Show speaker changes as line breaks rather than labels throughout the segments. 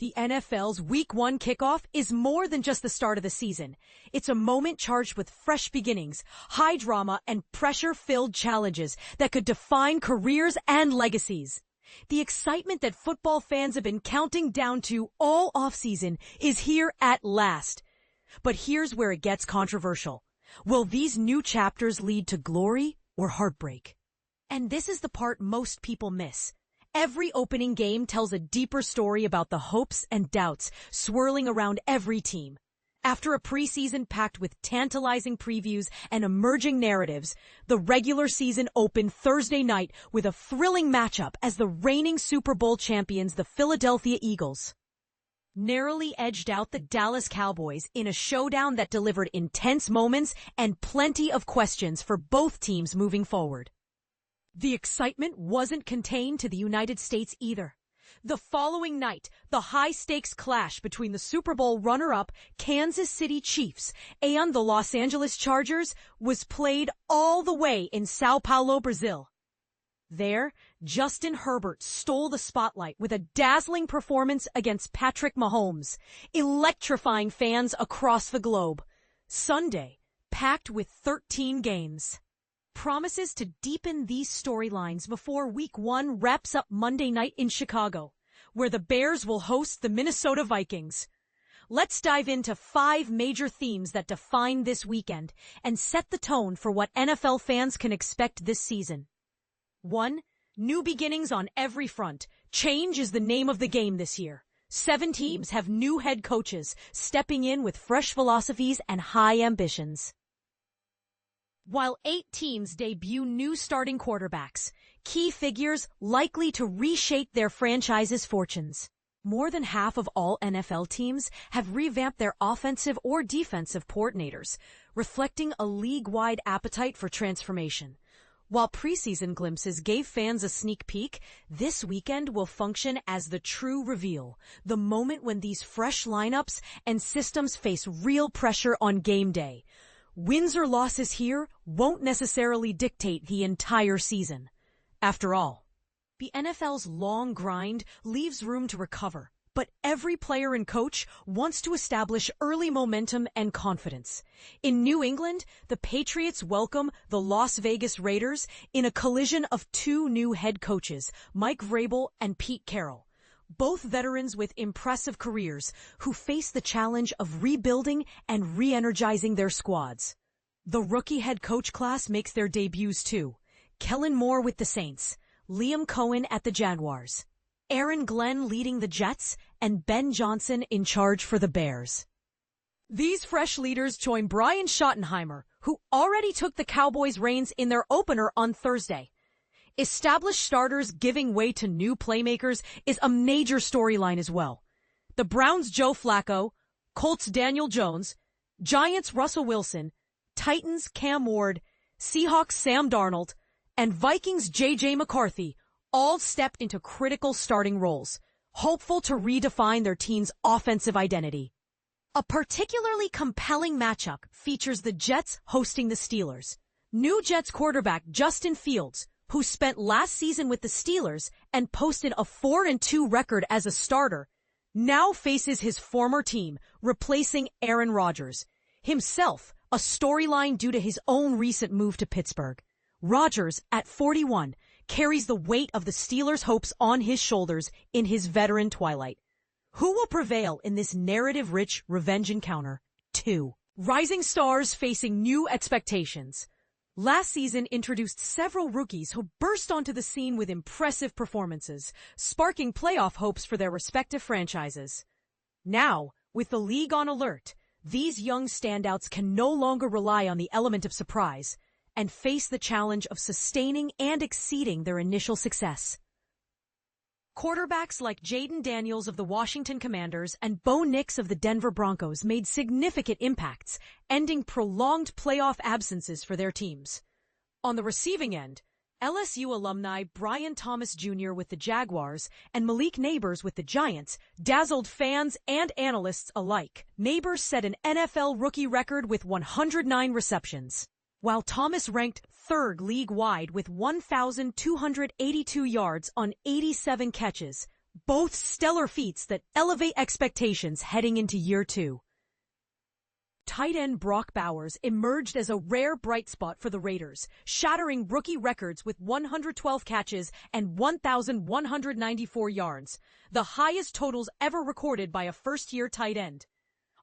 The NFL's Week 1 kickoff is more than just the start of the season. It's a moment charged with fresh beginnings, high drama, and pressure-filled challenges that could define careers and legacies. The excitement that football fans have been counting down to all offseason is here at last. But here's where it gets controversial. Will these new chapters lead to glory or heartbreak? And this is the part most people miss. Every opening game tells a deeper story about the hopes and doubts swirling around every team. After a preseason packed with tantalizing previews and emerging narratives, the regular season opened Thursday night with a thrilling matchup as the reigning Super Bowl champions, the Philadelphia Eagles, narrowly edged out the Dallas Cowboys in a showdown that delivered intense moments and plenty of questions for both teams moving forward. The excitement wasn't contained to the United States either. The following night, the high-stakes clash between the Super Bowl runner-up Kansas City Chiefs and the Los Angeles Chargers was played all the way in Sao Paulo, Brazil. There, Justin Herbert stole the spotlight with a dazzling performance against Patrick Mahomes, electrifying fans across the globe. Sunday, packed with 13 games, promises to deepen these storylines before Week 1 wraps up Monday night in Chicago, where the Bears will host the Minnesota Vikings. Let's dive into 5 major themes that define this weekend and set the tone for what NFL fans can expect this season. 1. New beginnings on every front. Change is the name of the game this year. 7 teams have new head coaches stepping in with fresh philosophies and high ambitions, while 8 teams debut new starting quarterbacks, key figures likely to reshape their franchise's fortunes. More than half of all NFL teams have revamped their offensive or defensive coordinators, reflecting a league-wide appetite for transformation. While preseason glimpses gave fans a sneak peek, this weekend will function as the true reveal, the moment when these fresh lineups and systems face real pressure on game day. Wins or losses here won't necessarily dictate the entire season. After all, the NFL's long grind leaves room to recover, but every player and coach wants to establish early momentum and confidence. In New England, the Patriots welcome the Las Vegas Raiders in a collision of 2 new head coaches, Mike Vrabel and Pete Carroll, both veterans with impressive careers who face the challenge of rebuilding and re-energizing their squads. The rookie head coach class makes their debuts too. Kellen Moore with the Saints, Liam Cohen at the Jaguars, Aaron Glenn leading the Jets, and Ben Johnson in charge for the Bears. These fresh leaders join Brian Schottenheimer, who already took the Cowboys' reins in their opener on Thursday. Established starters giving way to new playmakers is a major storyline as well. The Browns' Joe Flacco, Colts' Daniel Jones, Giants' Russell Wilson, Titans' Cam Ward, Seahawks' Sam Darnold, and Vikings' J.J. McCarthy all stepped into critical starting roles, hopeful to redefine their team's offensive identity. A particularly compelling matchup features the Jets hosting the Steelers. New Jets quarterback Justin Fields, who spent last season with the Steelers and posted a 4-2 record as a starter, now faces his former team, replacing Aaron Rodgers, himself a storyline due to his own recent move to Pittsburgh. Rodgers, at 41, carries the weight of the Steelers' hopes on his shoulders in his veteran twilight. Who will prevail in this narrative-rich revenge encounter? 2. Rising stars facing new expectations. Last season introduced several rookies who burst onto the scene with impressive performances, sparking playoff hopes for their respective franchises. Now, with the league on alert, these young standouts can no longer rely on the element of surprise and face the challenge of sustaining and exceeding their initial success. Quarterbacks like Jayden Daniels of the Washington Commanders and Bo Nix of the Denver Broncos made significant impacts, ending prolonged playoff absences for their teams. On the receiving end, LSU alumni Brian Thomas Jr. with the Jaguars and Malik Nabers with the Giants dazzled fans and analysts alike. Nabers set an NFL rookie record with 109 receptions, while Thomas ranked 3rd league-wide with 1,282 yards on 87 catches. both stellar feats that elevate expectations heading into year 2. Tight end Brock Bowers emerged as a rare bright spot for the Raiders, shattering rookie records with 112 catches and 1,194 yards, the highest totals ever recorded by a first-year tight end.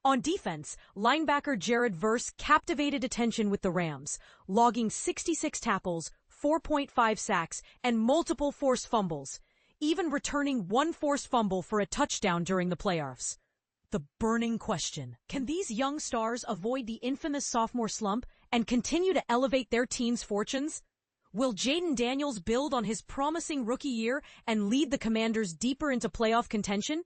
On defense, linebacker Jared Verse captivated attention with the Rams, logging 66 tackles, 4.5 sacks, and multiple forced fumbles, even returning one forced fumble for a touchdown during the playoffs. The burning question: can these young stars avoid the infamous sophomore slump and continue to elevate their team's fortunes? Will Jayden Daniels build on his promising rookie year and lead the Commanders deeper into playoff contention?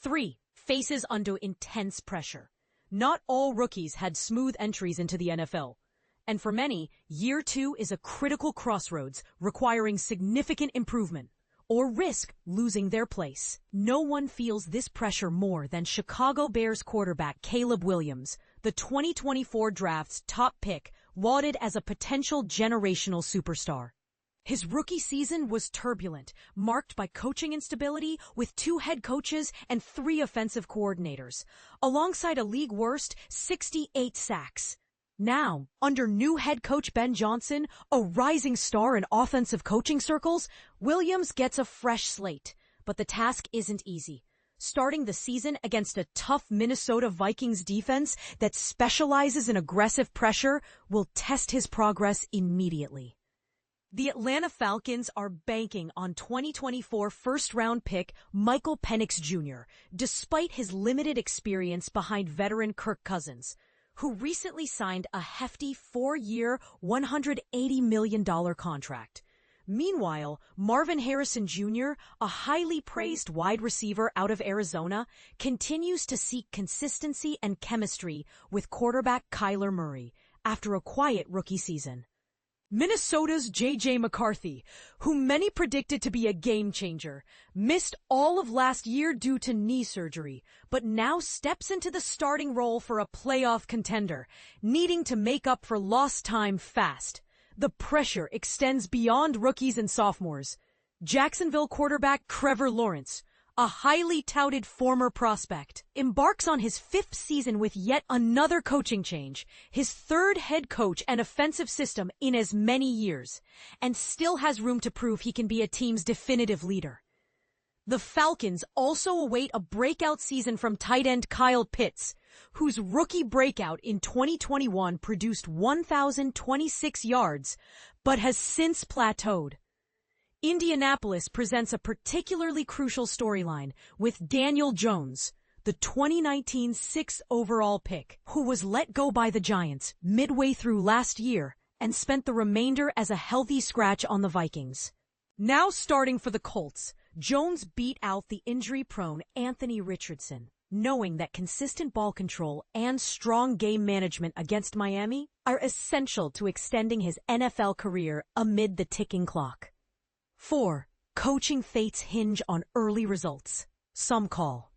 3. Faces under intense pressure. Not all rookies had smooth entries into the NFL. And for many, year 2 is a critical crossroads requiring significant improvement, or risk losing their place. No one feels this pressure more than Chicago Bears quarterback Caleb Williams, the 2024 draft's top pick, lauded as a potential generational superstar. His rookie season was turbulent, marked by coaching instability with 2 head coaches and 3 offensive coordinators, alongside a league-worst 68 sacks. Now, under new head coach Ben Johnson, a rising star in offensive coaching circles, Williams gets a fresh slate. But the task isn't easy. Starting the season against a tough Minnesota Vikings defense that specializes in aggressive pressure will test his progress immediately. The Atlanta Falcons are banking on 2024 first-round pick Michael Penix Jr., despite his limited experience behind veteran Kirk Cousins, who recently signed a hefty 4-year, $180 million contract. Meanwhile, Marvin Harrison Jr., a highly praised wide receiver out of Arizona, continues to seek consistency and chemistry with quarterback Kyler Murray after a quiet rookie season. Minnesota's J.J. McCarthy, who many predicted to be a game-changer, missed all of last year due to knee surgery, but now steps into the starting role for a playoff contender, needing to make up for lost time fast. The pressure extends beyond rookies and sophomores. Jacksonville quarterback Trevor Lawrence, a highly touted former prospect, embarks on his 5th season with yet another coaching change, his 3rd head coach and offensive system in as many years, and still has room to prove he can be a team's definitive leader. The Falcons also await a breakout season from tight end Kyle Pitts, whose rookie breakout in 2021 produced 1,026 yards, but has since plateaued. Indianapolis presents a particularly crucial storyline with Daniel Jones, the 2019 6th overall pick, who was let go by the Giants midway through last year and spent the remainder as a healthy scratch on the Vikings. Now starting for the Colts, Jones beat out the injury-prone Anthony Richardson, knowing that consistent ball control and strong game management against Miami are essential to extending his NFL career amid the ticking clock. 4. Coaching fates hinge on early results. Some call